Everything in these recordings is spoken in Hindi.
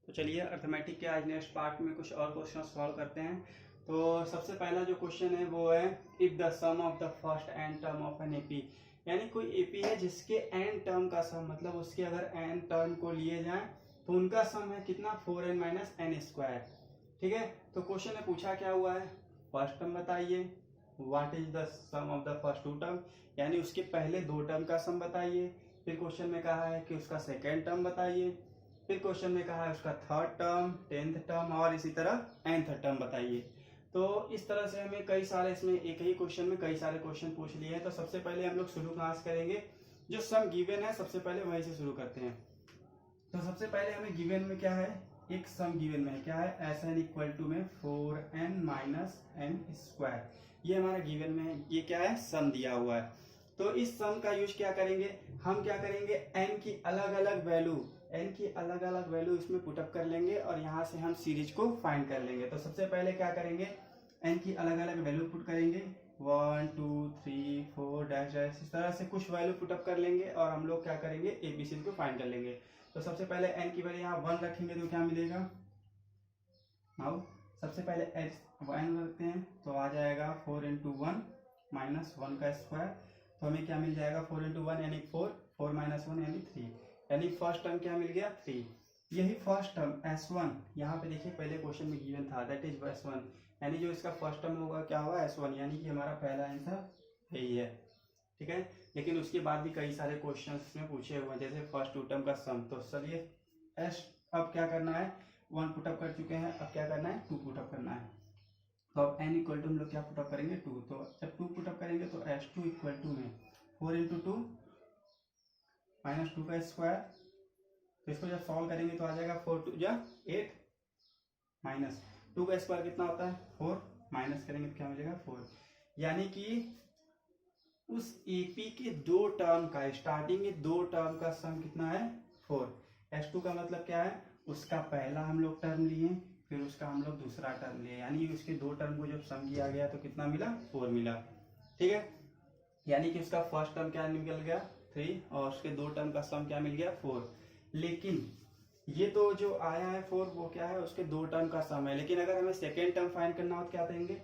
तो चलिए अर्थमेटिक के आज नेक्स्ट पार्ट में कुछ और क्वेश्चन सॉल्व करते हैं। तो सबसे पहला जो क्वेश्चन है वो है if the sum of the first n term of n AP, यानी कोई एपी है जिसके एन टर्म का सम, मतलब उसके अगर एन टर्म को लिए जाए तो उनका सम है कितना 4n माइनस एन स्क्वायर। ठीक है, तो क्वेश्चन में पूछा क्या हुआ है, फर्स्ट टर्म बताइए, what is the sum of the first two term, यानी उसके पहले दो टर्म का सम बताइए। फिर क्वेश्चन में कहा है कि उसका सेकेंड टर्म बताइए। फिर क्वेश्चन में कहा है उसका थर्ड टर्म, 10th टर्म और इसी तरह nth टर्म बताइए। तो इस तरह से हमें कई सारे, इसमें एक ही क्वेश्चन में कई सारे क्वेश्चन पूछ लिए हैं। तो सबसे पहले हम लोग शुरू कहाँ से करेंगे, जो सम गिवन है सबसे पहले वहीं से शुरू करते हैं। तो सबसे पहले हमें गिवन में क्या है, एक सम गिवन में क्या है, एस एन इक्वल टू में 4n माइनस एन स्क्वायर, ये हमारा गिवन में है। ये क्या है, सम दिया हुआ है। तो इस सम का यूज क्या करेंगे, हम क्या करेंगे, n की अलग अलग वैल्यू इसमें पुटअप कर लेंगे और यहाँ से हम सीरीज को फाइंड कर लेंगे। तो सबसे पहले क्या करेंगे, n की अलग अलग वैल्यू पुट करेंगे, 1 2 3 4 डैश डैश, इस तरह से कुछ वैल्यू पुटअप कर लेंगे और हम लोग क्या करेंगे, एबीसी को फाइंड कर लेंगे। तो सबसे पहले n की वैल्यू यहाँ 1 रखेंगे तो क्या मिलेगा, नाउ सबसे पहले h 1 रखते हैं तो आ जाएगा 4 इंटू 1 माइनस 1 का स्क्वायर। तो हमें क्या मिल जाएगा, 4 इंटू 1 यानी 4, 4 माइनस 1 यानी 3, यानी फर्स्ट टर्म क्या मिल गया 3। यही फर्स्ट टर्म S1, यहाँ पे देखिए पहले क्वेश्चन में गिवन था, दैट इज S1, यानी जो इसका फर्स्ट टर्म होगा क्या होगा S1, यानी कि हमारा पहला आंसर यही है। ठीक है, लेकिन उसके बाद भी कई सारे क्वेश्चन में पूछे हुए हैं, जैसे फर्स्ट टू टर्म का सम। तो चलिए एस अब क्या करना है, 1 पुटअप कर चुके हैं, अब क्या करना है 2 पुटअप करना है। तो अब n इक्वल टू हम लोग क्या पुटअप करेंगे 2, तो जब 2 पुटअप करेंगे तो S2 इक्वल टू में 4 इंटू 2 माइनस 2 का स्क्वायर। तो इसको जब सॉल्व करेंगे तो आ जाएगा 4 2 जा 8 माइनस 2 का स्क्वायर कितना होता है 4, माइनस करेंगे तो क्या मिलेगा 4, यानी कि उस एपी के दो टर्म का, स्टार्टिंग के दो टर्म का सम कितना है 4। S2 का मतलब क्या है, उसका पहला हम लोग टर्म लिए, फिर उसका हम लोग दूसरा टर्म लिए, यानी उसके दो टर्म को जब सम किया गया तो कितना मिला 4 मिला। ठीक है, यानी कि उसका फर्स्ट टर्म क्या निकल गया 3 और उसके दो टर्म का सम क्या मिल गया 4। लेकिन ये तो जो आया है 4 वो क्या है, उसके दो टर्म का सम है। लेकिन अगर हमें सेकेंड टर्म फाइंड करना हो तो क्या करेंगे,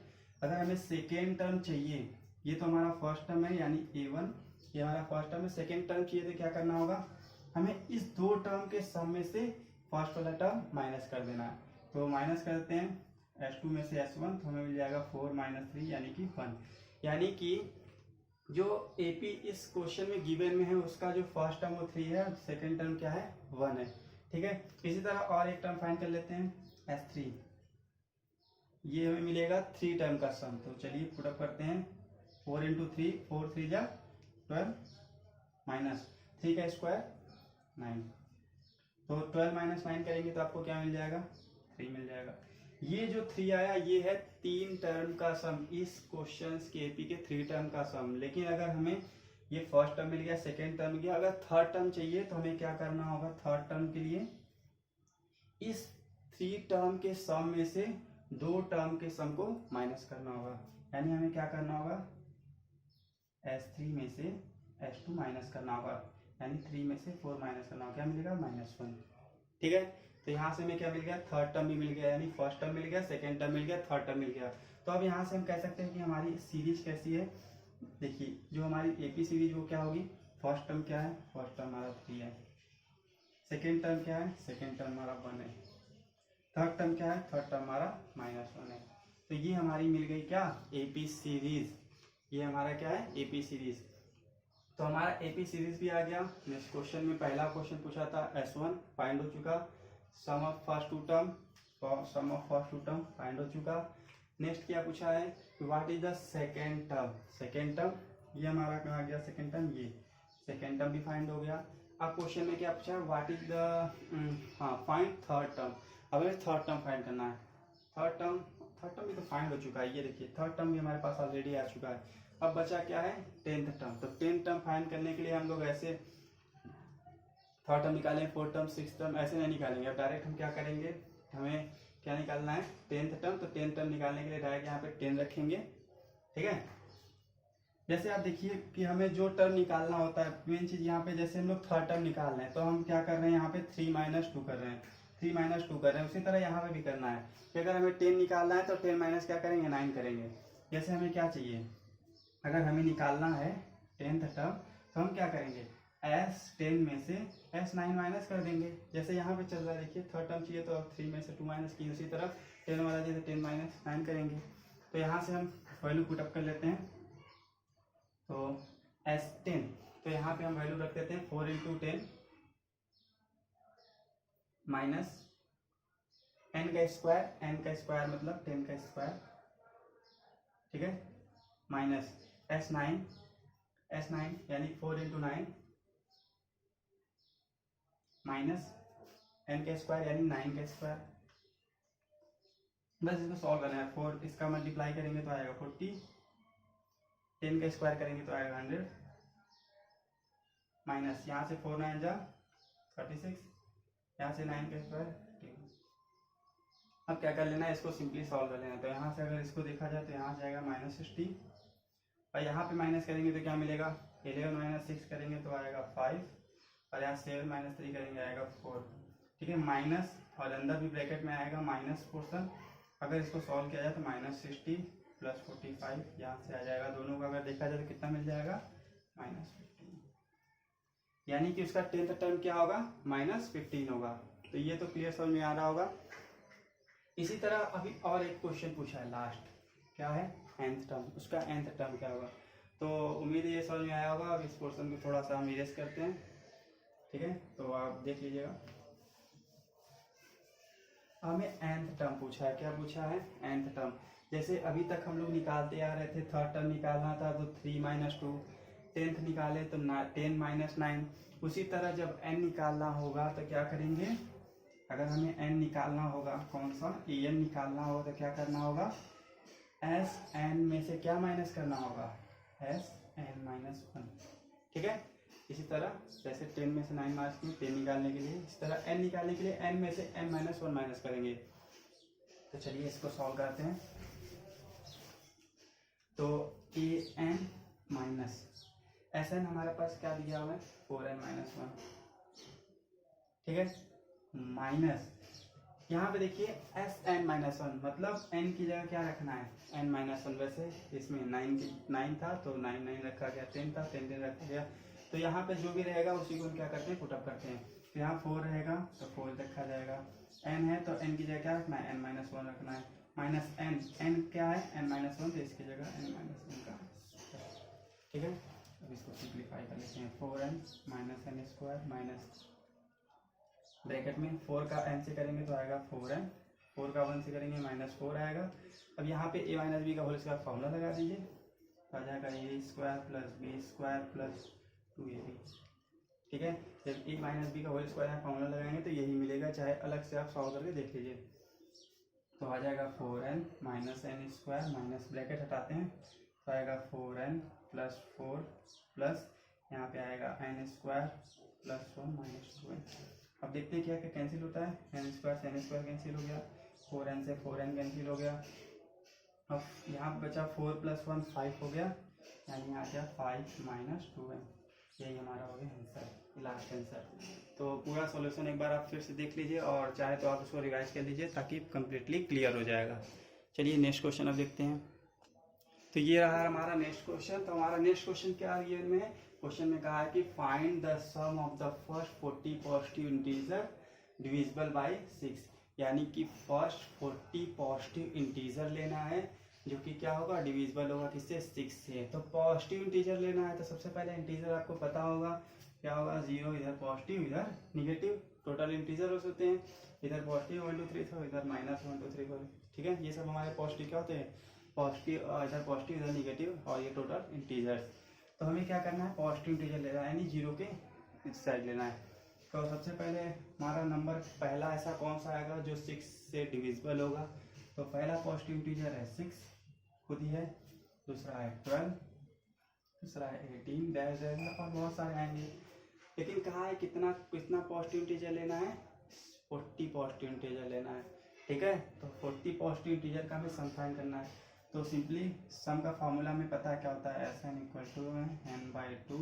अगर हमें सेकेंड टर्म चाहिए, ये तो हमारा फर्स्ट टर्म है यानी A1, ये हमारा फर्स्ट टर्म है, सेकेंड टर्म चाहिए तो क्या करना होगा, हमें इस दो टर्म के सम में से फर्स्ट वाला टर्म माइनस कर देना है। तो माइनस करते हैं S2 में से S1, तो हमें मिल जाएगा 4 माइनस 3 यानी कि 1, यानी कि जो एपी इस क्वेश्चन में गिवन में है उसका जो फर्स्ट टर्म वो 3 है, सेकेंड टर्म क्या है 1 है। ठीक है, इसी तरह और एक टर्म फाइंड कर लेते हैं S3, ये हमें मिलेगा 3 टर्म का सम। तो चलिए पुटअप करते हैं, 4 इंटू 3, 4 3 जा 12 माइनस 3 का स्क्वायर 9, तो 12 माइनस 9 करेंगे तो आपको क्या मिल जाएगा 3 मिल जाएगा। ये जो 3 आया ये है 3 टर्म का सम, इस क्वेश्चन के एपी के 3 टर्म का सम। लेकिन अगर हमें ये फर्स्ट टर्म मिल गया, सेकेंड टर्म मिल गया, अगर थर्ड टर्म चाहिए तो हमें क्या करना होगा, थर्ड टर्म के लिए इस 3 टर्म के सम में से दो टर्म के सम को माइनस करना होगा, यानी हमें क्या करना होगा S3 में से S2 माइनस करना होगा, यानी 3 में से 4 माइनस करना होगा, क्या मिलेगा -1। ठीक है, तो यहाँ से हमें क्या मिल गया, थर्ड टर्म भी मिल गया, यानी फर्स्ट टर्म मिल गया, सेकेंड टर्म मिल गया, थर्ड टर्म मिल गया। तो अब यहाँ से हम कह सकते हैं कि हमारी सीरीज कैसी है, देखिए जो हमारी एपी सीरीज वो क्या होगी, फर्स्ट टर्म क्या है, फर्स्ट टर्म हमारा 3 है, सेकेंड टर्म क्या है, सेकेंड टर्म हमारा 1 है, थर्ड टर्म क्या है, थर्ड टर्म हमारा -1 है। तो ये हमारी मिल गई क्या एपी सीरीज, ये हमारा क्या है एपी सीरीज। तो हमारा एपी सीरीज भी आ गया। नेक्स्ट क्वेश्चन में पहला क्वेश्चन पूछा था S1 फाइंड हो चुका, sum of first two term, sum of first two term find हो चुका। नेक्स्ट क्या पूछा है, what is the second term, second term ये हमारा कहाँ गया, सेकेंड टर्म, ये सेकेंड टर्म भी फाइंड हो गया। अब क्वेश्चन में क्या पूछा है, what is the find third term, अब हमें थर्ड टर्म फाइंड करना है। थर्ड टर्म भी तो फाइंड हो चुका है, ये देखिए थर्ड टर्म भी हमारे पास ऑलरेडी आ चुका है। अब बचा क्या है 10th टर्म, तो 10th टर्म फाइंड करने के लिए हम लोग ऐसे थर्ड टर्म निकालें, फोर्थ टर्म, सिक्स टर्म ऐसे नहीं निकालेंगे। अब डायरेक्ट हम क्या करेंगे, हमें क्या निकालना है 10th टर्म, तो 10th टर्म निकालने के लिए डायरेक्ट यहाँ पे 10 रखेंगे। ठीक है, जैसे आप देखिए कि हमें जो टर्म निकालना होता है, मेन चीज यहाँ पे जैसे हम लोग थर्ड टर्म निकाल रहे हैं तो हम क्या कर रहे हैं, यहाँ पे 3 - 2 कर रहे हैं, 3 माइनस 2 कर रहे हैं, उसी तरह यहाँ पे भी करना है कि अगर हमें 10 निकालना है तो 10 माइनस क्या करेंगे 9 करेंगे। जैसे हमें क्या चाहिए, अगर हमें निकालना है 10th टर्म तो हम क्या करेंगे S10 में से S9 माइनस कर देंगे। जैसे यहाँ पे चल रहा है देखिए, थर्ड टर्म चाहिए तो 3 में से 2 माइनस की, उसी तरह 10 वाला चाहिए तो 10 माइनस 9 करेंगे। तो यहाँ से हम वैल्यू पुटअप कर लेते हैं। तो S10 तो यहाँ पे हम वैल्यू रख देते हैं 4 इंटू 10 माइनस n का स्क्वायर मतलब 10 का स्क्वायर, ठीक है, माइनस S9 यानी 4 इंटू 9 माइनस n का स्क्वायर यानी 9 का स्क्वायर। बस इसको सॉल्व करना है। 4 इसका मल्टीप्लाई करेंगे तो आएगा 40, 10 का स्क्वायर करेंगे तो आएगा 100, माइनस यहाँ से 4 9 जा 36, यहाँ से 9 का स्क्वायर। अब क्या कर लेना है, इसको सिंपली सॉल्व कर लेना है। तो यहाँ से अगर इसको देखा जाए तो यहाँ से आएगा -60 और यहाँ पे माइनस करेंगे तो क्या मिलेगा, 11 माइनस 6 करेंगे तो आएगा 5 और यहाँ 7 माइनस 3 करेंगे आएगा 4, ठीक है, माइनस और अंदर भी ब्रैकेट में आएगा माइनस पोर्सन। अगर इसको सॉल्व किया जाए तो -60 प्लस 45 यहाँ से आ जाएगा, दोनों का अगर देखा जाए तो कितना मिल जाएगा -15, यानी कि उसका 10th टर्म क्या होगा -15 होगा। तो ये तो क्लियर समझ में आ रहा होगा। इसी तरह अभी और एक क्वेश्चन पूछा है लास्ट, क्या है nth टर्म, उसका nth टर्म क्या होगा। तो उम्मीद है ये समझ में आया होगा। अब इस क्वेश्चन को थोड़ा सा हम इरेज करते हैं, ठीक है, तो आप देख लीजिएगा। हमें nth टर्म पूछा है, क्या पूछा है nth टर्म। जैसे अभी तक हम लोग निकालते आ रहे थे, थर्ड टर्म निकालना था तो 3 माइनस 2, 10th निकाले तो 10 माइनस 9। उसी तरह जब n निकालना होगा तो क्या करेंगे, अगर हमें n निकालना होगा, कौन सा an निकालना होगा तो क्या करना होगा, Sn में से क्या माइनस करना होगा, Sn-1, ठीक है। इसी तरह जैसे 10 में से 9 माइनस की 10 निकालने के लिए, इस तरह n निकालने के लिए n में से n-1 माइनस करेंगे। तो चलिए इसको सॉल्व करते हैं। तो an माइनस Sn हमारे पास क्या दिया हुआ है 4n-1, ठीक है, माइनस यहाँ पे देखिए Sn-1 मतलब n की जगह क्या रखना है n-1। वैसे इसमें 9 था तो 9 रखा गया, 10 था 10 रखा गया। तो यहाँ पे जो भी रहेगा उसी को हम क्या करते हैं पुटअप करते हैं। तो यहाँ 4 रहेगा तो 4 रखा जाएगा, n है तो n की जगह क्या रखना है n-1 रखना है, माइनस n क्या है n-1 तो इसकी जगह n-1 का, ठीक है। अब इसको सिंप्लीफाई कर लेते हैं, 4n minus n square minus bracket में 4 का n से करेंगे तो आएगा 4n, 4 का 1 से करेंगे -4 आएगा। अब यहाँ पे a माइनस बी का होल स्क्वायर फॉर्मूला लगा दीजिए, तो आ जाएगा a square plus b square plus 2ab, ठीक है। जब a माइनस बी का होल स्क्वायर यहाँ फॉर्मूला लगाएंगे तो यही मिलेगा, चाहे अलग से आप सॉल्व करके देख लीजिए। तो आ जाएगा 4n minus n square minus bracket हटाते हैं तो आएगा 4n प्लस 4 प्लस यहाँ पे आएगा n square plus 1 minus 2n। अब देखते हैं क्या क्या कैंसिल होता है, n स्क्वायर से n स्क्वायर कैंसिल हो गया, 4n से 4n कैंसिल हो गया। अब यहाँ पे बचा 4 प्लस 1 5 हो गया, यानी यहाँ क्या 5 माइनस 2n, यही हमारा हो गया आंसर, लास्ट आंसर। तो पूरा सॉल्यूशन एक बार आप फिर से देख लीजिए और चाहे तो आप उसको रिवाइज कर लीजिए ताकि कम्प्लीटली क्लियर हो जाएगा। चलिए नेक्स्ट क्वेश्चन अब देखते हैं। तो ये रहा हमारा नेक्स्ट क्वेश्चन। तो हमारा नेक्स्ट क्वेश्चन क्या है, में क्वेश्चन में कहा है कि find the sum of the first 40 positive integer divisible by 6, यानी कि फर्स्ट 40 पॉजिटिव इंटीजर लेना है जो कि क्या होगा डिविजिबल होगा किससे 6 से। तो पॉजिटिव इंटीजर लेना है तो सबसे पहले इंटीजर आपको पता होगा क्या होगा, 0 इधर पॉजिटिव इधर निगेटिव, टोटल इंटीजर हो सकते हैं, इधर पॉजिटिव 1 2 3 4 इधर -1 2 3 4, ठीक है। ये सब हमारे पॉजिटिव क्या होते हैं, पॉजिटिव, इधर पॉजिटिव इधर निगेटिव और ये टोटल इंटीजर्स। तो हमें क्या करना है पॉजिटिव इंटीजर लेना है, यानी 0 के इस साइड लेना है। तो सबसे पहले हमारा नंबर पहला ऐसा कौन सा आएगा जो 6 से डिविजिबल होगा। तो पहला पॉजिटिव इंटीजर है 6 खुद ही है, दूसरा है 12, दूसरा है 18 डैश रहेगा और बहुत सारे आएंगे। लेकिन कहा है कितना पॉजिटिव इंटीजर लेना है, 40 पॉजिटिव इंटीजर लेना है, ठीक है। तो 40 पॉजिटिव इंटीजर का हमें सम फाइंड करना है। तो सिंपली सम का फॉर्मूला में पता है क्या होता है, Sn equal to n/2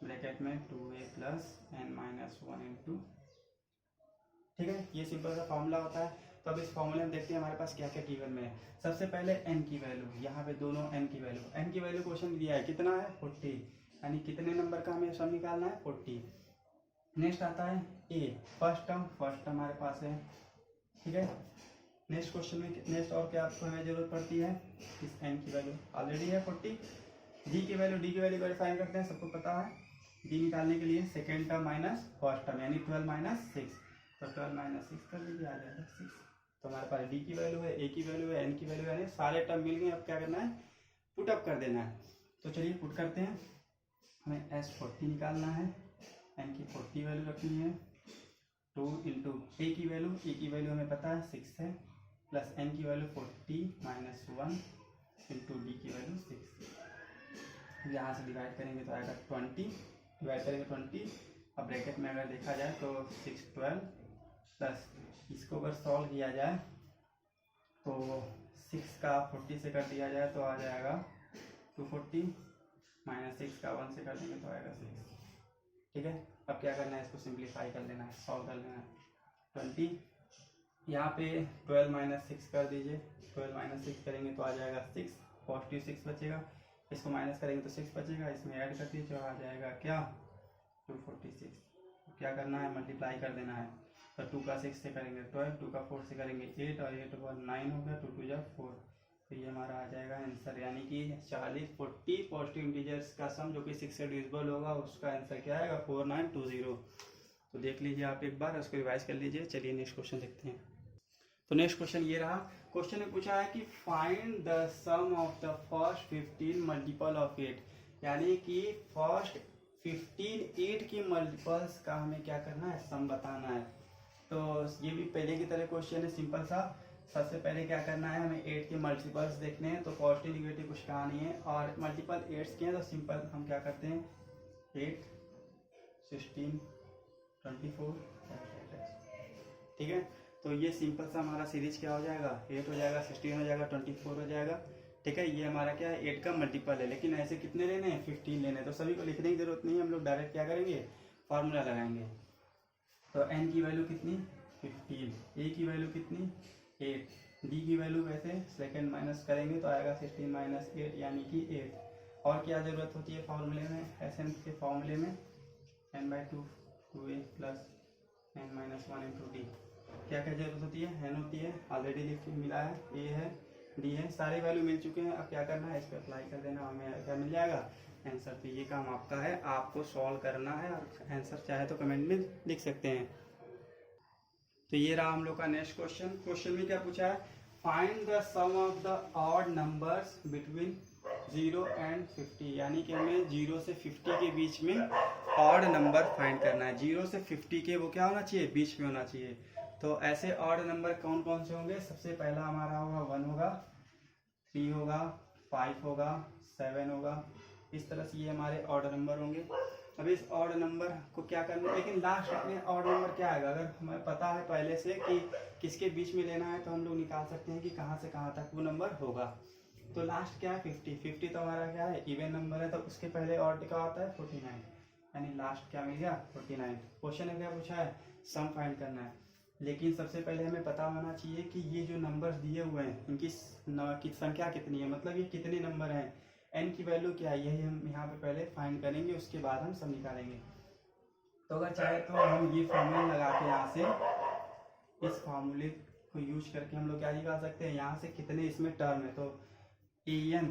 bracket में 2a प्लस n-1 इंटू ठीक है, ये सिंपल सा फॉर्मूला होता है। तो अब इस फॉर्मूले में देखते हैं हमारे पास क्या क्या गिवन में है। सबसे पहले n की वैल्यू, यहाँ पे दोनों n की वैल्यू क्वेश्चन दिया है, कितना है 40, यानी कितने नंबर का हमें सम निकालना है 40। नेक्स्ट आता है a, फर्स्ट टर्म हमारे पास है, ठीक है। नेक्स्ट क्वेश्चन में नेक्स्ट और क्या आपको हमें जरूरत पड़ती है, इस n की वैल्यू ऑलरेडी है 40। d की वैल्यू वेरीफाई करते हैं, सबको पता है। d निकालने के लिए second term minus first term, यानी 12 माइनस 6, तो 12 माइनस 6 कर लीजिए, आ जाएगा 6। तो हमारे पास d की वैल्यू है, a की वैल्यू है, n की वैल्यू है, सारे टर्म मिल गए। अब क्या करना है, पुट अप कर देना है। तो चलिए पुट करते हैं। हमें s40 निकालना है, n की 40 वैल्यू रखनी है, 2 इंटू a की वैल्यू हमें पता है 6 है, प्लस n की वैल्यू 40 माइनस 1 इंटू डी की वैल्यू 6। यहाँ से डिवाइड करेंगे तो आएगा 20, डिवाइड करेंगे 20। अब ब्रैकेट में अगर देखा जाए तो 6 12 प्लस इसको अगर सॉल्व किया जाए तो 6 का 40 से कर दिया जाए तो आ जाएगा 240, माइनस 6 का 1 से कर देंगे तो आएगा 6, ठीक है। अब क्या करना है, इसको सिंप्लीफाई कर लेना है, सॉल्व कर लेना है। 20 यहाँ पे 12 माइनस 6 कर दीजिए, 12 माइनस 6 करेंगे तो आ जाएगा 6, पॉजिटिव 6 बचेगा, इसको माइनस करेंगे तो 6 बचेगा, इसमें ऐड कर दीजिए, आ जाएगा क्या 246। क्या करना है, मल्टीप्लाई कर देना है। तो 2 का 6 से करेंगे 12, 2 का 4 से करेंगे 8, और 8 1 9 हो गया, 2 2 जा 4। तो ये हमारा आ जाएगा आंसर, यानी कि 40 पॉजिटिव इंटीजर्स का सम जो कि 6 से डिविजिबल होगा, उसका आंसर क्या आएगा 4920। तो देख लीजिए आप एक बार, उसको रिवाइज कर लीजिए। चलिए नेक्स्ट क्वेश्चन देखते हैं। तो नेक्स्ट क्वेश्चन ये रहा। क्वेश्चन में पूछा है कि find the sum of the first 15 multiple of 8, यानी कि फर्स्ट 15 8 की मल्टीपल्स का हमें क्या करना है, सम बताना है। तो ये भी पहले की तरह क्वेश्चन है, सिंपल सा। सबसे पहले क्या करना है, हमें 8 के मल्टीपल्स देखने हैं। तो पॉजिटिव निगेटिव कुछ कहा नहीं है, और मल्टीपल 8 के हैं तो सिंपल हम क्या करते हैं, 8 16 24, ठीक है। तो ये सिंपल सा हमारा सीरीज क्या हो जाएगा, 8 हो जाएगा, 16 हो जाएगा, 24 हो जाएगा, ठीक है। ये हमारा क्या है, 8 का मल्टीपल है। लेकिन ऐसे कितने लेने हैं, 15 लेने हैं। तो सभी को लिखने की जरूरत नहीं है, हम लोग डायरेक्ट क्या करेंगे, फार्मूला लगाएंगे। तो n की वैल्यू कितनी 15, a की वैल्यू कितनी 8, d की वैल्यू वैसे सेकेंड माइनस करेंगे तो आएगा 16 माइनस 8, यानी कि 8। और क्या ज़रूरत होती है फॉर्मूले में, Sn के फॉर्मूले में n/2 2a plus n minus 1 into D. क्या क्या जरूरत होती है, n होती है, ऑलरेडी लिख के मिला है, a है, d है, सारे वैल्यू मिल चुके हैं। अब क्या करना है, इस पर अप्लाई कर देना, हमें क्या मिल जाएगा आंसर। तो ये काम आपका है, आपको सॉल्व करना है, और आंसर चाहे तो कमेंट में लिख सकते हैं। तो ये रहा हम लोग का नेक्स्ट क्वेश्चन। क्वेश्चन में क्या पूछा है, find the sum of the odd numbers between 0 and 50, यानी कि हमें 0 से 50 के बीच में ऑड नंबर फाइंड करना है। 0 से 50 के वो क्या होना चाहिए, बीच में होना चाहिए। तो ऐसे ऑड नंबर कौन कौन से होंगे, सबसे पहला हमारा होगा 1 होगा, 3 होगा, 5 होगा, 7 होगा, इस तरह से ये हमारे ऑर्डर नंबर होंगे। अब इस ऑर्डर नंबर को क्या करना है, लेकिन लास्ट में ऑर्डर नंबर क्या आएगा, अगर हमें पता है पहले से कि किसके बीच में लेना है, तो हम लोग निकाल सकते हैं कि कहाँ से कहाँ तक वो नंबर होगा। तो लास्ट क्या है 50 तो हमारा क्या है, इवन नंबर है, तो उसके पहले ऑर्डर का होता है 49, यानी लास्ट क्या मिल गया 49। क्वेश्चन में क्या पूछा है, सम फाइंड करना है। लेकिन सबसे पहले हमें पता होना चाहिए कि ये जो नंबर्स दिए हुए हैं इनकी संख्या कितनी है, मतलब ये कितने नंबर हैं, n की वैल्यू क्या है, यही हम यहाँ पे पहले फाइंड करेंगे, उसके बाद हम सब निकालेंगे। तो अगर चाहे तो हम ये फॉर्मूला लगा के यहाँ से इस फार्मूले को यूज करके हम लोग क्या निकाल सकते हैं, यहाँ से कितने इसमें टर्म है। तो an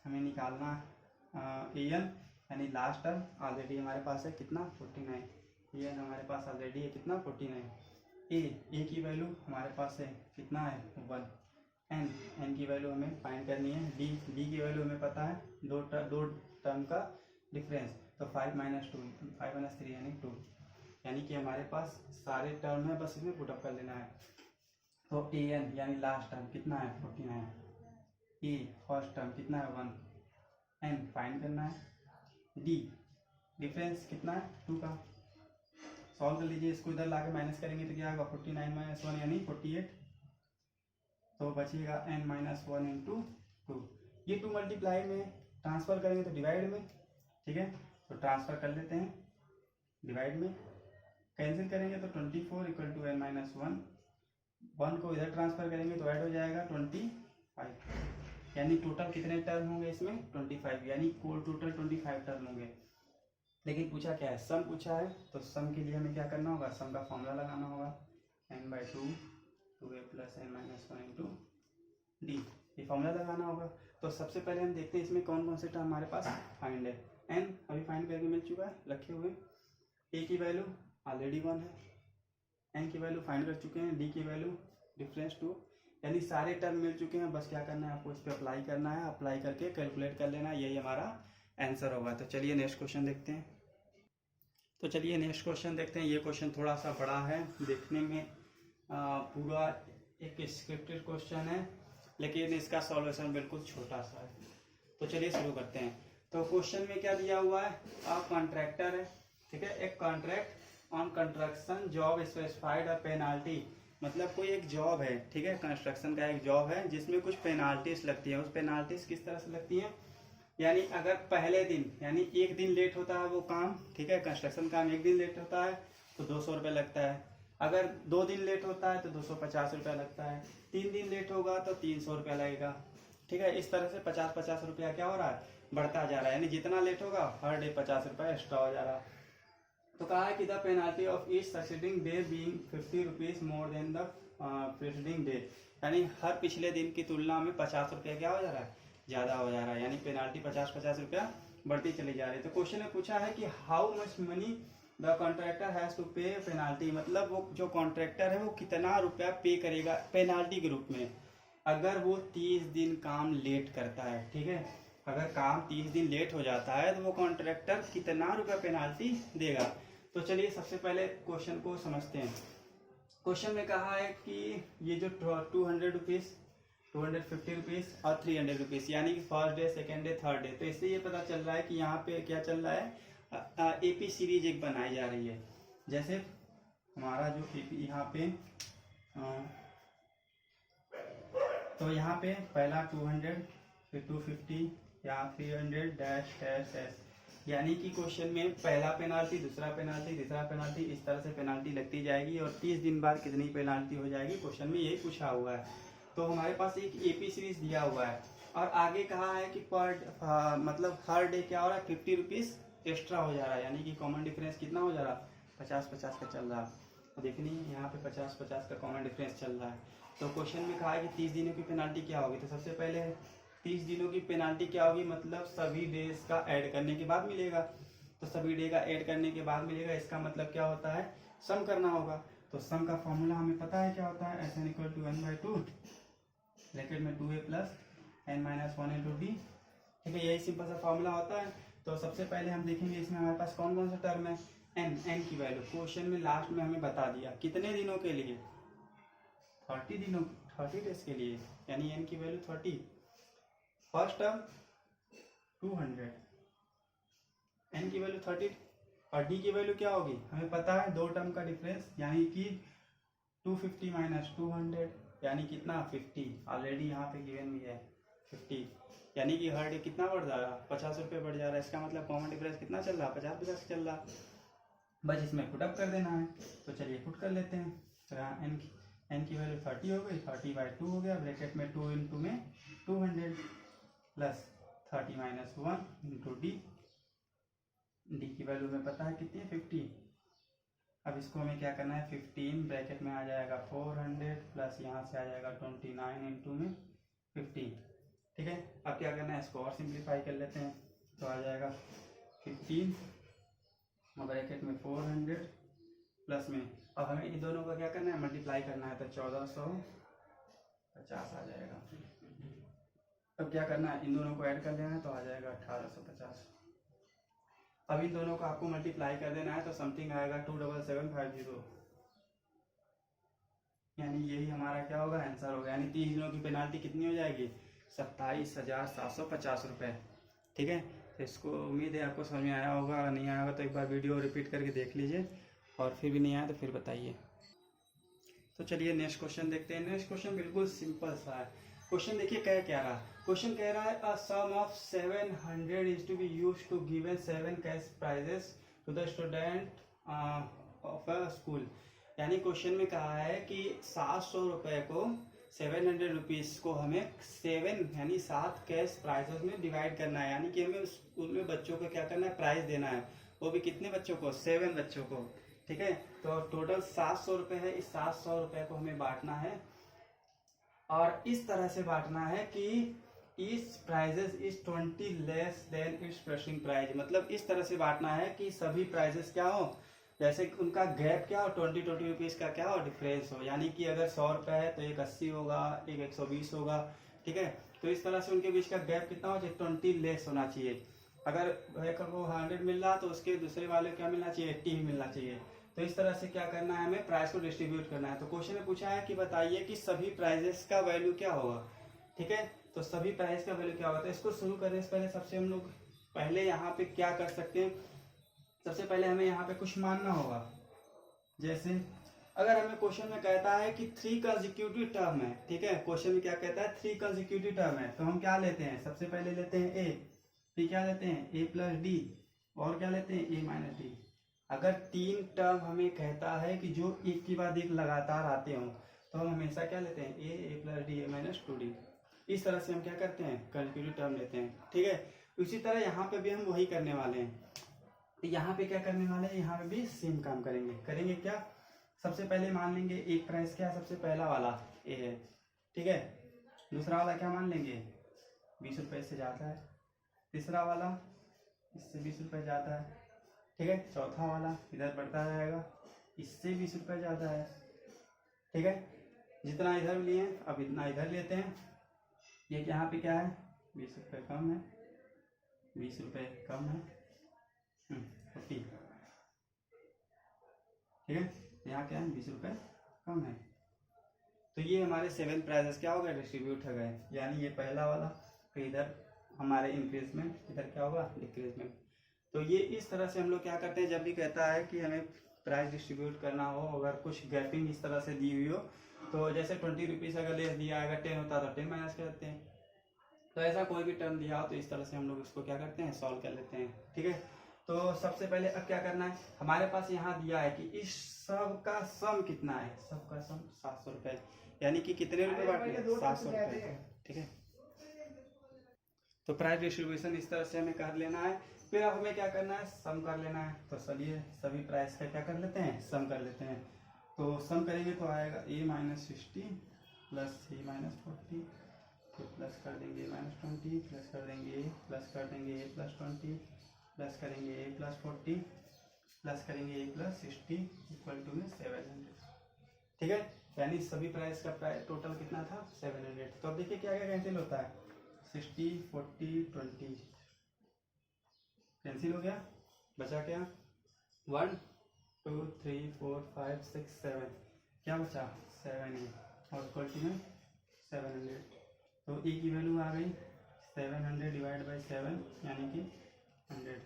हमें निकालना, an यानी लास्ट टर्म ऑलरेडी हमारे पास है कितना 49, an हमारे पास ऑलरेडी है कितना 49। a की वैल्यू हमारे पास है कितना है 1, n की वैल्यू हमें फाइंड करनी है, d की वैल्यू हमें पता है, दो टर्म का डिफरेंस, तो 5 माइनस 3 यानी 2, यानी कि हमारे पास सारे टर्म है, बस इसमें पुट अप कर लेना है। तो an यानी लास्ट टर्म कितना है 49, a फर्स्ट टर्म कितना है 1, n फाइंड करना है, d डिफरेंस कितना है 2 का, सॉल्व कर लीजिए। इसको इधर लाके माइनस करेंगे तो क्या होगा 49 माइनस 1 यानी 48, तो बचेगा n माइनस 1 इंटू 2। ये 2 मल्टीप्लाई में ट्रांसफर करेंगे तो डिवाइड में, ठीक है। तो ट्रांसफर कर लेते हैं, डिवाइड में कैंसिल करेंगे तो 24 इक्वल टू n माइनस 1 को इधर ट्रांसफर करेंगे तो ऐड हो जाएगा 25, यानी टोटल कितने टर्म होंगे इसमें 25, यानी टोटल 25 टर्म होंगे। लेकिन पूछा क्या है, सम पूछा है, तो सम के लिए हमें क्या करना होगा, सम का फॉर्मूला लगाना होगा n/2 2a plus n minus 1 into D, ये फॉर्मूला लगाना होगा। तो सबसे पहले हम देखते हैं इसमें कौन कौन से टर्म हमारे पास फाइंड है। n अभी फाइंड करके मिल चुका है रखे हुए, a की वैल्यू ऑलरेडी 1 है, n की वैल्यू फाइंड कर चुके हैं, d की वैल्यू डिफरेंस 2, यानी सारे टर्म मिल चुके हैं। बस क्या करना है आपको, इस पर अप्लाई करना है, अप्लाई करके कैलकुलेट कर लेना है, यही हमारा आंसर होगा। तो चलिए नेक्स्ट क्वेश्चन देखते हैं। ये क्वेश्चन थोड़ा सा बड़ा है, देखने में पूरा एक स्क्रिप्टेड क्वेश्चन है, लेकिन इसका सॉल्यूशन बिल्कुल छोटा सा है। तो चलिए शुरू करते हैं। तो क्वेश्चन में क्या दिया हुआ है, कॉन्ट्रैक्टर है, ठीक है, एक contract on construction job specified a penalty, मतलब कोई एक जॉब है, ठीक है, कंस्ट्रक्शन का एक जॉब है जिसमें कुछ पेनाल्टीज लगती है। उस पेनाल्टीज किस तरह से लगती हैं, यानी अगर पहले दिन यानी एक दिन लेट होता है वो काम, ठीक है, कंस्ट्रक्शन काम एक दिन लेट होता है तो 200 रुपये लगता है, अगर 2 दिन लेट होता है तो 250 रुपया लगता है, 3 दिन लेट होगा तो 300 रुपया लगेगा, ठीक है। इस तरह से 50-50 रुपया क्या हो रहा है, बढ़ता जा रहा है, यानी जितना लेट होगा हर डे 50 रुपया एक्स्ट्रा हो जा रहा है। तो कहा है कि the penalty of each succeeding day being 50 rupees more than the preceding day, यानी हर पिछले दिन की तुलना में 50 रुपया क्या हो जा रहा है, ज़्यादा हो जा रहा है, यानी पेनाल्टी 50-50 रुपया बढ़ती चली जा रही है। तो क्वेश्चन में पूछा है कि how much money the contractor has to pay penalty, मतलब वो जो कॉन्ट्रैक्टर है वो कितना रुपया पे करेगा पेनाल्टी के रूप में अगर वो 30 दिन काम लेट करता है, ठीक है। अगर काम 30 दिन लेट हो जाता है तो वो कॉन्ट्रैक्टर कितना रुपया पेनाल्टी देगा। तो चलिए सबसे पहले क्वेश्चन को समझते हैं। क्वेश्चन में कहा है कि ये जो 200 रुपीज़ 250 रुपीज़ और 300 रुपीज़, यानी कि first day, second day, third day, तो इससे ये पता चल रहा है कि यहाँ पे क्या चल रहा है, एपी सीरीज एक बनाई जा रही है। जैसे हमारा जो एपी यहाँ पे तो यहाँ पे पहला 200, फिर 250 या 300 डैश डैश डैश, यानी कि क्वेश्चन में पहला पेनाल्टी, दूसरा पेनाल्टी, तीसरा पेनाल्टी, इस तरह से पेनाल्टी लगती जाएगी और 30 दिन बाद कितनी पेनाल्टी हो जाएगी, क्वेश्चन में यही पूछा हुआ है। तो हमारे पास एक एपी सीरीज दिया हुआ है और आगे कहा है कि मतलब हर डे क्या हो रहा है, 50 रुपीज़ एक्स्ट्रा हो जा रहा है, यानी कि कॉमन डिफरेंस कितना हो जा रहा है, 50-50 का चल रहा है। तो देखनी यहाँ पे 50-50 का कॉमन डिफरेंस चल रहा है। तो क्वेश्चन में कहा है कि 30 दिनों की पेनाल्टी क्या होगी। तो सबसे पहले 30 दिनों की पेनाल्टी क्या होगी, मतलब सभी डेज का ऐड करने के बाद मिलेगा। तो सभी डे का ऐड करने के बाद मिलेगा, इसका मतलब क्या होता है, सम करना होगा। तो सम का फॉर्मूला हमें पता है क्या होता है, SN equal to n/2 bracket में 2a plus n minus 1 into D, ठीक है, यही सिंपल सा फॉर्मूला होता है। तो सबसे पहले हम देखेंगे इसमें हमारे पास कौन कौन सा टर्म है, n की वैल्यू क्वेश्चन में लास्ट में हमें बता दिया कितने दिनों के लिए, 30 डेज के लिए, यानी n की वैल्यू 30, फर्स्ट टर्म 200, n की वैल्यू 30 और d की वैल्यू क्या होगी, हमें पता है 2 टर्म का डिफरेंस, यानी कि 250 माइनस 200, यानी कितना 50, ऑलरेडी यहाँ पे गिवन भी है 50, यानी कि हर डे कितना बढ़ जा रहा है, 50 रुपये बढ़ जा रहा है। इसका मतलब कॉमन डिफरेंस कितना चल रहा है, 50-50 चल रहा है। बस इसमें पुटअप कर देना है। तो चलिए पुट कर लेते हैं। तो यहाँ n की वैल्यू 30 हो गई, 30/2 हो गया, ब्रैकेट में 2 इंटू में 200 प्लस 30 माइनस 1 इंटू डी की वैल्यू में पता है कितनी है 50। अब इसको हमें क्या करना है, 15 ब्रैकेट में आ जाएगा 400 प्लस यहाँ से आ जाएगा 29 इंटू में 15, ठीक है। अब क्या करना है, इसको और सिंप्लीफाई कर लेते हैं। तो आ जाएगा 15 ब्रैकेट में 400 प्लस में, अब हमें इन दोनों का क्या करना है, मल्टीप्लाई करना है, तो 1450 आ जाएगा। अब क्या करना है, इन दोनों को ऐड कर लेना है, तो आ जाएगा 1850। अब इन दोनों को आपको मल्टीप्लाई कर देना है, तो समथिंग आएगा 27750, यानी यही हमारा क्या होगा, आंसर होगा। यानी 30 दिनों की पेनाल्टी कितनी हो जाएगी, 27,750 रुपये, ठीक है। तो इसको उम्मीद है आपको समझ में आया होगा, अगर नहीं आया होगा तो एक बार वीडियो रिपीट करके देख लीजिए, और फिर भी नहीं आया तो फिर बताइए। तो चलिए नेक्स्ट क्वेश्चन देखते हैं। नेक्स्ट क्वेश्चन बिल्कुल सिंपल सा है। क्वेश्चन देखिए क्या रहा, क्वेश्चन कह रहा है a sum of 700 is to be used to given 7 cash prizes to the student of a school. यानी क्वेश्चन में कहा है कि 700 रुपये को 700 रुपीज़ को हमें 7 यानी 7 कैश प्राइजेस में डिवाइड करना है। यानी कि हमें स्कूल में बच्चों को क्या करना है, प्राइज देना है, वो भी कितने बच्चों को, 7 बच्चों को। ठीक है, तो टोटल 700 रुपये है। इस 700 रुपये को हमें बांटना है और इस तरह से बांटना है कि इस prices is 20 less than its preceding price. मतलब इस तरह से बांटना है कि सभी प्राइजेस क्या हो, जैसे कि उनका गैप क्या हो, 20 रुपीज़ का क्या हो, डिफरेंस हो। यानी कि अगर 100 रुपये है तो एक 80 होगा, एक 120 होगा। ठीक है, तो इस तरह से उनके बीच का गैप कितना हो चाहिए, 20 लेस होना चाहिए। अगर वो 100 मिल रहा तो उसके दूसरे वाले क्या मिलना चाहिए, 80 ही मिलना चाहिए। तो इस तरह से क्या करना है, हमें प्राइस को डिस्ट्रीब्यूट करना है। तो क्वेश्चन में पूछा है कि बताइए कि सभी प्राइजेस का वैल्यू क्या होगा। ठीक है, तो सभी प्राइस का वैल्यू क्या होगा। तो इसको शुरू करने से पहले सबसे हम लोग पहले यहाँ पे क्या कर सकते हैं, सबसे पहले हमें यहाँ पे कुछ मानना होगा। जैसे अगर हमें क्वेश्चन में कहता है कि 3 कंसेक्यूटिव टर्म है। ठीक है, क्वेश्चन में क्या कहता है, 3 कंसेक्यूटिव टर्म है, तो हम क्या लेते हैं, सबसे पहले लेते हैं ए, फिर क्या लेते हैं ए प्लस डी, और क्या लेते हैं ए माइनस डी। अगर 3 टर्म हमें कहता है कि जो एक के बाद एक लगातार आते हों तो हम हमेशा क्या लेते हैं, ए प्लस डी, ए माइनस 2d। इस तरह से हम क्या करते हैं, कंसेक्यूटिव टर्म लेते हैं। ठीक है, उसी तरह यहाँ पे भी हम वही करने वाले हैं। तो यहाँ पे क्या करने वाले हैं, यहाँ पे भी सेम काम करेंगे क्या, सबसे पहले मान लेंगे एक प्राइस क्या है, सबसे पहला वाला ए है। ठीक है, दूसरा वाला क्या मान लेंगे, 20 रुपये से ज़्यादा है। तीसरा वाला इससे 20 रुपये ज़्यादा है। ठीक है, चौथा वाला इधर बढ़ता जाएगा, इससे 20 रुपये ज़्यादा है। ठीक है, जितना इधर लिए अब इतना इधर लेते हैं। ये यहाँ पे क्या है, 20 रुपये कम है, 20 रुपये कम है, 40। ठीक है, यहाँ क्या है, 20 रुपये कम है। तो ये हमारे 7 प्राइजेस क्या हो गए, डिस्ट्रीब्यूट हो गए। यानी ये पहला वाला, फिर इधर हमारे इंक्रीजमेंट, इधर क्या होगा, डिक्रीजमेंट। तो ये इस तरह से हम लोग क्या करते हैं, जब भी कहता है कि हमें प्राइस डिस्ट्रीब्यूट करना हो, अगर कुछ गैपिंग इस तरह से दी हुई हो, तो जैसे 20 रुपीज़ अगर लेस दिया, अगर 10 होता तो 10 माइनस कर देते हैं। तो ऐसा कोई भी टर्म दिया हो तो इस तरह से हम लोग इसको क्या करते हैं, सॉल्व कर लेते हैं। ठीक है, तो सबसे पहले अब क्या करना है, हमारे पास यहाँ दिया है कि इस सब का सम कितना है, सबका सम 700 रुपये। यानी कि कितने रुपए बांटे, 700 रुपये। ठीक है, तो प्राइस डिस्ट्रीब्यूशन इस तरह से हमें कर लेना है। फिर अब हमें क्या करना है, सम कर लेना है। तो चलिए सभी प्राइस का क्या कर लेते हैं, सम कर लेते हैं। तो सम करेंगे तो आएगा a minus 60 plus a minus 40, फिर प्लस कर देंगे -20, प्लस कर देंगे a, प्लस कर देंगे a प्लस 20, प्लस करेंगे a प्लस 40, प्लस करेंगे a प्लस 60 इक्वल टू में 700। ठीक है, यानी सभी प्राइस का प्राइस टोटल कितना था, 700। तो अब देखिए क्या क्या कैंसिल होता है, 60, 40, 20 कैंसिल हो गया, बचा क्या, 1, 2, 3, 4, 5, 6, 7, क्या बचा 7 है, और इक्वल टू में 700। तो e की वैल्यू आ गई 700 डिवाइड बाई 7 यानी कि 100।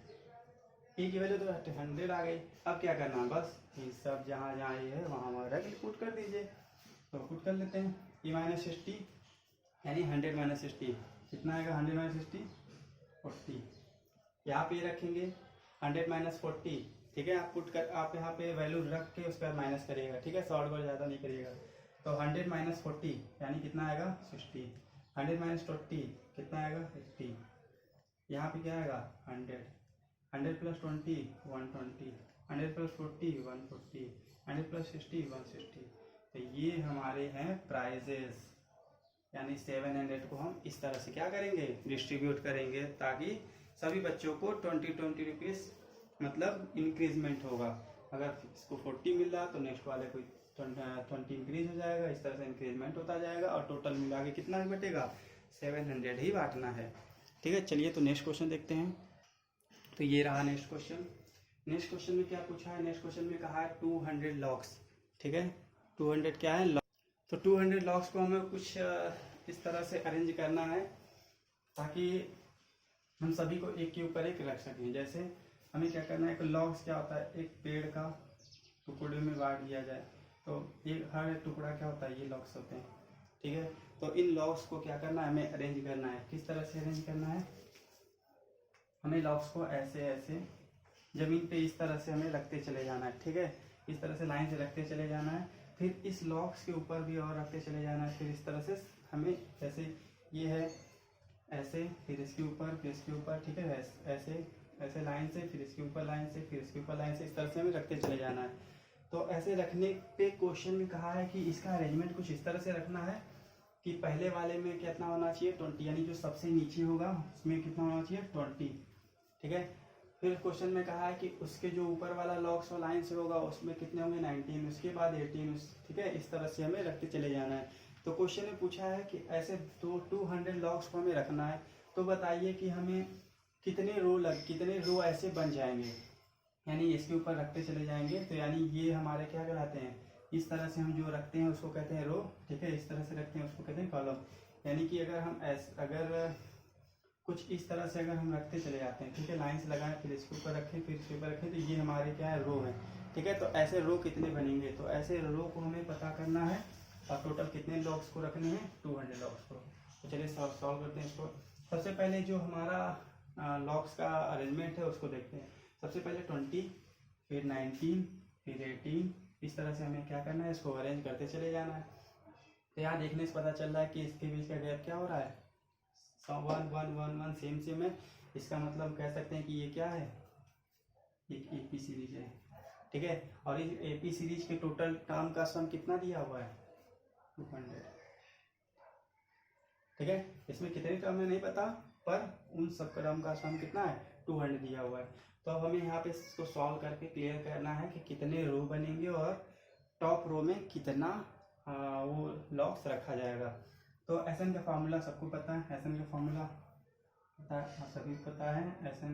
e की वैल्यू तो 100 आ गई। अब क्या करना है, बस ये सब जहाँ जहाँ ये है वहाँ वहाँ डायरेक्टली पुट कर दीजिए। तो पुट कर लेते हैं, e माइनस 60 यानी 100 माइनस 60 कितना आएगा, 100 माइनस 60 40। यहाँ पे रखेंगे 100 माइनस 40। ठीक है, आप यहाँ पे वैल्यू रख के उसके बाद माइनस करिएगा। ठीक है, शॉर्ट वर्ड ज़्यादा नहीं करिएगा। तो 100 माइनस 40 यानी कितना आएगा 60। 100 माइनस 20 कितना आएगा 80। यहाँ पे क्या आएगा 100। 100 प्लस 20 120, 100 प्लस 40 140, 100 प्लस 60 160। तो ये हमारे हैं प्राइजेस, यानी 700 को हम इस तरह से क्या करेंगे, डिस्ट्रीब्यूट करेंगे, ताकि सभी बच्चों को 20 रुपीज़ मतलब इंक्रीजमेंट होगा। अगर इसको 40 मिल रहा तो नेक्स्ट वाले को 20 इंक्रीज हो जाएगा। इस तरह से इंक्रीजमेंट होता जाएगा और टोटल मिला के कितना बटेगा, 700 ही बांटना है। ठीक है, चलिए तो नेक्स्ट क्वेश्चन देखते हैं। तो ये रहा नेक्स्ट क्वेश्चन। नेक्स्ट क्वेश्चन में क्या पूछा है, नेक्स्ट क्वेश्चन में कहा है 200 लॉग्स। ठीक है, 200 क्या है, तो 200 लॉग्स को हमें कुछ इस तरह से अरेंज करना है ताकि हम सभी को एक के ऊपर एक रख सकें। जैसे हमें क्या करना है, एक लॉग्स क्या होता है, एक पेड़ का टुकड़े में बांट दिया जाए तो एक हर टुकड़ा क्या होता है, ये लॉग्स होते हैं। ठीक है, तो इन लॉग्स को क्या करना है, हमें अरेंज करना है। किस तरह से अरेंज करना है, हमें लॉग्स को ऐसे ऐसे जमीन पे इस तरह से हमें रखते चले जाना है। ठीक है, इस तरह से लाइन से रखते चले जाना है। फिर इस लॉक्स के ऊपर भी और रखते चले जाना है। फिर इस तरह से हमें जैसे ये है ऐसे, फिर इसके ऊपर, फिर इसके ऊपर, ठीक है, ऐसे ऐसे लाइन से, फिर इसके ऊपर लाइन से, फिर इसके ऊपर लाइन से, इस तरह से हमें रखते चले जाना है। तो ऐसे रखने पे क्वेश्चन में कहा है कि इसका अरेंजमेंट कुछ इस तरह से रखना है कि पहले वाले में कितना होना चाहिए 20, यानी जो सबसे नीचे होगा उसमें कितना होना चाहिए 20, ठीक है। फिर क्वेश्चन में कहा है कि उसके जो ऊपर वाला लॉक्स और लाइन से होगा उसमें कितने होंगे 19, उसके बाद 18, ठीक है। इस तरह से हमें रखते चले जाना है। तो क्वेश्चन में पूछा है कि ऐसे 200 लॉक्स को हमें रखना है, तो बताइए कि हमें कितने रो ऐसे बन जाएंगे, यानी इसके ऊपर रखते चले जाएंगे। तो यानी ये हमारे क्या कहलाते हैं, इस तरह से हम जो रखते हैं उसको कहते हैं रो, ठीक है। इस तरह से रखते हैं उसको कहते हैं कॉलम। यानी कि अगर हम अगर कुछ इस तरह से अगर हम रखते चले जाते हैं, ठीक है, लाइन से लगाएं, फिर इसके ऊपर रखें, फिर इसके ऊपर रखें, तो ये हमारे क्या है रो है, ठीक है। तो ऐसे रो कितने बनेंगे, तो ऐसे रो को हमें पता करना है और टोटल कितने लॉक्स को रखने हैं 200 लॉक्स को। तो चलिए सॉल्व करते हैं इसको। सबसे पहले जो हमारा लॉक्स का अरेंजमेंट है उसको देखते हैं। सबसे पहले 20, फिर 19, फिर 18, इस तरह से हमें क्या करना है, इसको अरेंज करते चले जाना है। तो यहाँ देखने से पता चल रहा है कि इसके बीच का गैप क्या हो रहा है 1 1 1 1 सेम है। इसका मतलब कह सकते हैं कि ये क्या है, एक एपी सीरीज है, ठीक है। और इस एपी सीरीज के टोटल टर्म का सम कितना दिया हुआ है 200, ठीक है। इसमें कितने टर्म है नहीं पता, पर उन सब टर्म का सम कितना है 200 दिया हुआ है। तो अब हमें यहाँ पे इसको सॉल्व करके क्लियर करना है कि कितने रो बनेंगे और टॉप रो में कितना वो लॉक्स रखा जाएगा। तो एसएन का फार्मूला सबको पता है, एसएन का फार्मूला पता है, सभी पता है, एसएन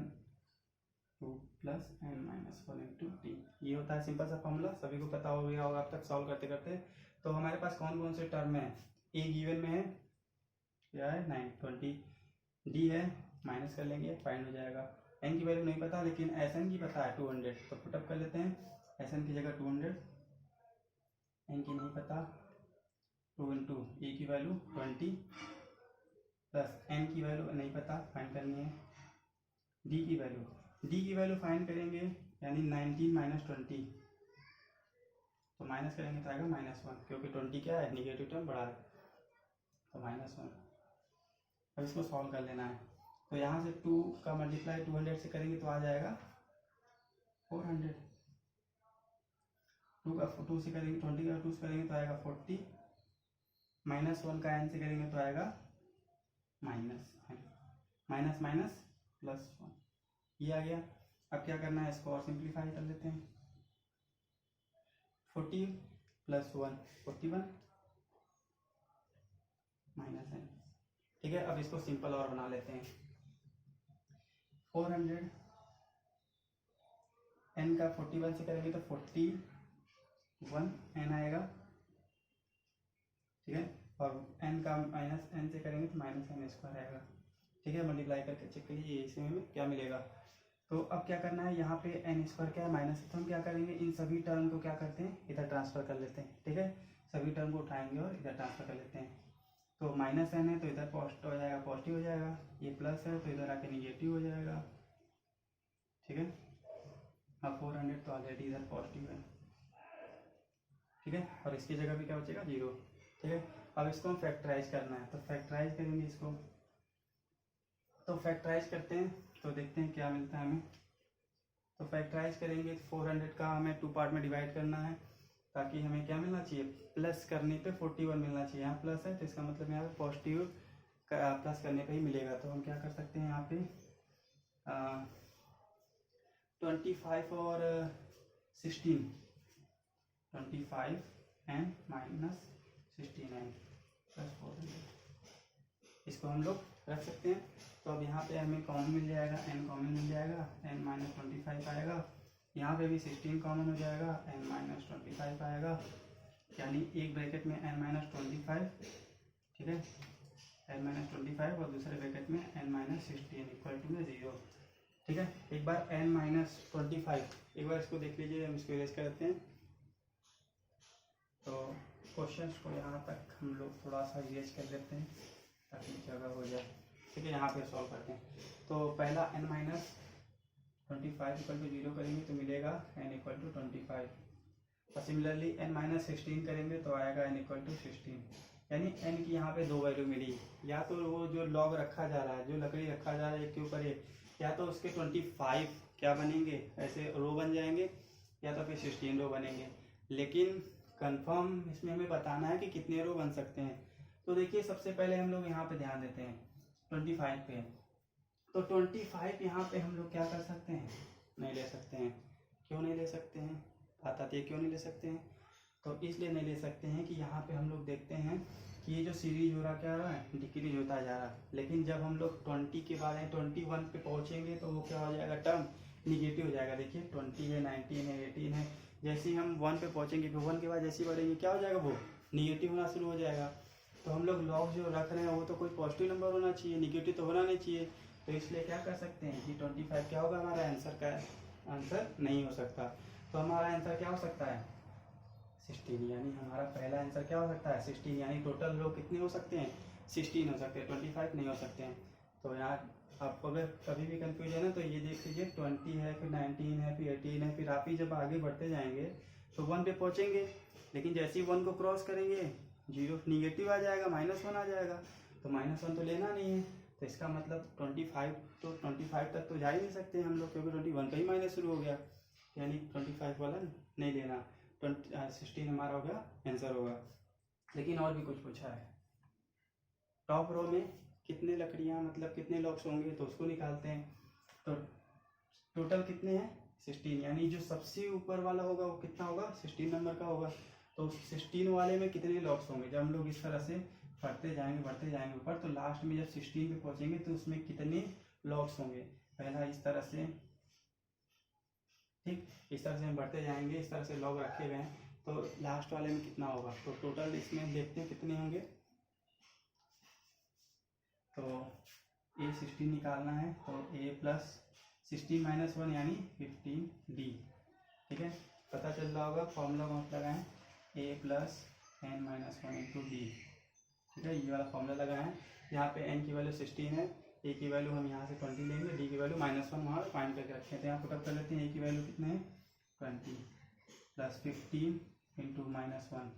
2 + n-1 × t, ये होता है सिंपल सा फार्मूला, सभी को पता हो गया होगा अब तक सॉल्व करते करते। तो हमारे पास कौन कौन से टर्म है, ए गिवन में है क्या है 920, डी है माइनस कर लेंगे फाइंड हो जाएगा। एन की वैल्यू नहीं पता लेकिन एस एन की पता है 200, तो पुटअप कर लेते हैं एस एन की जगह 200, एन की नहीं पता 2 × ए की वैल्यू 20 प्लस एन की वैल्यू नहीं पता फाइंड करनी है, डी की वैल्यू फाइंड करेंगे यानी 19 - 20, तो माइनस करेंगे तो आएगा -1, क्योंकि 20 क्या है निगेटिव टर्म बड़ा है, तो -1। अब इसको सॉल्व कर लेना है। तो यहाँ से 2 का मल्टीप्लाई 200 से करेंगे तो आ जाएगा 400, 2 से करेंगे 20 का 2 से करेंगे तो आएगा 40, -1 का n से करेंगे तो आएगा -1, ये आ गया। अब क्या करना है, इसको और सिंप्लीफाई कर लेते हैं, 40 + 1 41 -n, ठीक है। अब इसको सिंपल और बना लेते हैं, 400 n का 41 से करेंगे तो 41 n आएगा, ठीक है। और n का -n से करेंगे तो -n² आएगा, ठीक है। मल्टीप्लाई करके चेक करिए इसमें क्या मिलेगा। तो अब क्या करना है, यहाँ पे n² क्या है माइनस, तो हम क्या करेंगे इन सभी टर्म को क्या करते हैं इधर ट्रांसफर कर लेते हैं, ठीक है। सभी टर्म को उठाएंगे और इधर ट्रांसफर कर लेते हैं। तो -n है तो इधर पॉजिटिव हो जाएगा, ये प्लस है तो इधर आके निगेटिव हो जाएगा, ठीक है। अब 400 तो ऑलरेडी इधर पॉजिटिव है, ठीक है। और इसकी जगह भी क्या बचेगा 0, ठीक है। अब इसको हम फैक्टराइज करना है, तो फैक्टराइज करेंगे इसको, तो फैक्टराइज करते हैं तो देखते हैं क्या मिलता है हमें। तो फैक्टराइज करेंगे 400 का हमें 2 पार्ट में डिवाइड करना है, ताकि हमें क्या मिलना चाहिए, प्लस करने पे 41 मिलना चाहिए। यहाँ प्लस है तो इसका मतलब यहाँ पे पॉजिटिव प्लस करने पे ही मिलेगा। तो हम क्या कर सकते हैं यहाँ पे 25 और 16, 25n - 16n + 400, इसको हम लोग रख सकते हैं। तो अब यहाँ पे हमें कॉमन मिल जाएगा, n कॉमन मिल जाएगा, n - 25 आएगा, यहाँ पे भी 16 कॉमन हो जाएगा, n - 25 आएगा, यानी एक ब्रैकेट में n - 25, ठीक है, n - 25 और दूसरे ब्रैकेट में n - 16 = 0, ठीक है। एक बार n - 25 एक बार इसको देख लीजिए, हम इसको इरेज करते हैं। तो क्वेश्चंस को यहाँ तक हम लोग थोड़ा सा इरेज कर लेते हैं ताकि जगह हो जाए, ठीक है। यहाँ पे सॉल्व करते हैं। तो पहला n - 25 = 0 करेंगे तो मिलेगा n = 25, और सिमिलरली n माइनस 16 करेंगे तो आएगा n इक्वल टू 16। यानी n की यहाँ पे दो वैल्यू मिली, या तो वो जो लॉग रखा जा रहा है, जो लकड़ी रखा जा रहा है एक के ऊपर एक, या तो उसके 25 क्या बनेंगे, ऐसे रो बन जाएंगे, या तो फिर 16 रो बनेंगे। लेकिन कंफर्म इसमें हमें बताना है कि कितने रो बन सकते हैं। तो देखिए सबसे पहले हम लोग यहाँ पे ध्यान देते हैं 25 पे। तो 25 यहाँ पे हम लोग क्या कर सकते हैं, नहीं ले सकते हैं। क्यों नहीं ले सकते हैं, बात आती है क्यों नहीं ले सकते हैं। तो इसलिए नहीं ले सकते हैं कि यहाँ पे हम लोग देखते हैं कि ये जो सीरीज हो रहा क्या रहा है, डिक्रीज होता जा रहा है। लेकिन जब हम लोग 20 के बाद 21 पे पहुँचेंगे तो वो क्या हो जाएगा, टर्म निगेटिव हो जाएगा। देखिए 20 है, 19 है, 18 है, जैसे ही हम 1 पे पहुँचेंगे फिर 1 के बाद जैसे ही बढ़ेंगे क्या हो जाएगा, वो निगेटिव होना शुरू हो जाएगा। तो हम लोग लॉग जो रख रहे हैं वो तो कोई पॉजिटिव नंबर होना चाहिए, निगेटिव तो होना नहीं चाहिए। तो इसलिए क्या कर सकते हैं कि 25 क्या होगा, हमारा आंसर का आंसर नहीं हो सकता। तो हमारा आंसर क्या हो सकता है, 16। यानी हमारा पहला आंसर क्या हो सकता है, 16। यानी टोटल रो कितने हो सकते हैं, 16 हो सकते हैं, 25 नहीं हो सकते हैं। तो यहाँ आपको अगर कभी भी कंफ्यूजन है तो ये देख लीजिए 20 है, फिर 19 है, फिर 18 है, फिर आप ही जब आगे बढ़ते जाएंगे तो 1 पे पहुँचेंगे, लेकिन जैसे ही 1 को क्रॉस करेंगे 0 निगेटिव आ जाएगा, -1 आ जाएगा। तो -1 तो लेना नहीं है, तो इसका मतलब 25 तक तो जा ही नहीं सकते हम लोग, क्योंकि 21 का ही माइनस शुरू हो गया। यानी 25 वाला नहीं लेना, 16 हमारा हो गया आंसर होगा। लेकिन और भी कुछ पूछा है, टॉप रो में कितने लकड़ियाँ मतलब कितने लॉक्स होंगे तो उसको निकालते हैं। तो टोटल कितने हैं, 16। यानी जो सबसे ऊपर वाला होगा वो कितना होगा, 16 नंबर का होगा। तो 16 वाले में कितने लॉक्स होंगे, जब हम लोग इस तरह से बढ़ते जाएंगे ऊपर, तो लास्ट में जब 16 पे पहुंचेंगे तो उसमें कितने लॉक्स होंगे। पहला इस तरह से, ठीक, इस तरह से हम बढ़ते जाएंगे, इस तरह से लॉग रखे हुए हैं, तो लास्ट वाले में कितना होगा। तो टोटल इसमें देखते हैं कितने होंगे। तो a 16 निकालना है, तो a प्लस 16 माइनस 1 यानी 15d। ठीक है, पता चल रहा होगा, फॉर्मूला कौन सा लगाएं, a plus n minus 1 into D. ठीक है, ये वाला फॉर्मूला लगाएं। यहाँ पे n की वैल्यू 16 है, a की वैल्यू हम यहाँ से 20 लेंगे, d की वैल्यू -1 वहाँ फाइंड करके रखे थे। यहाँ पुटअप कर लेते हैं, a की वैल्यू कितने हैं 20 प्लस 15 इंटू -1।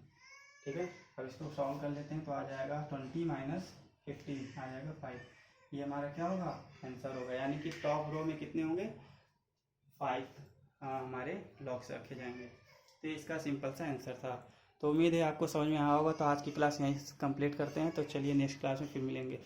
ठीक है, अब इसको सॉल्व कर लेते हैं, तो आ जाएगा 20 माइनस 15 आ जाएगा 5। ये हमारा क्या होगा, आंसर होगा। यानी कि टॉप रो में कितने होंगे, 5 हमारे लॉक्स रखे जाएंगे। तो इसका सिंपल सा आंसर था। तो उम्मीद है आपको समझ में आया होगा। तो आज की क्लास यहीं कंप्लीट करते हैं, तो चलिए नेक्स्ट क्लास में फिर मिलेंगे।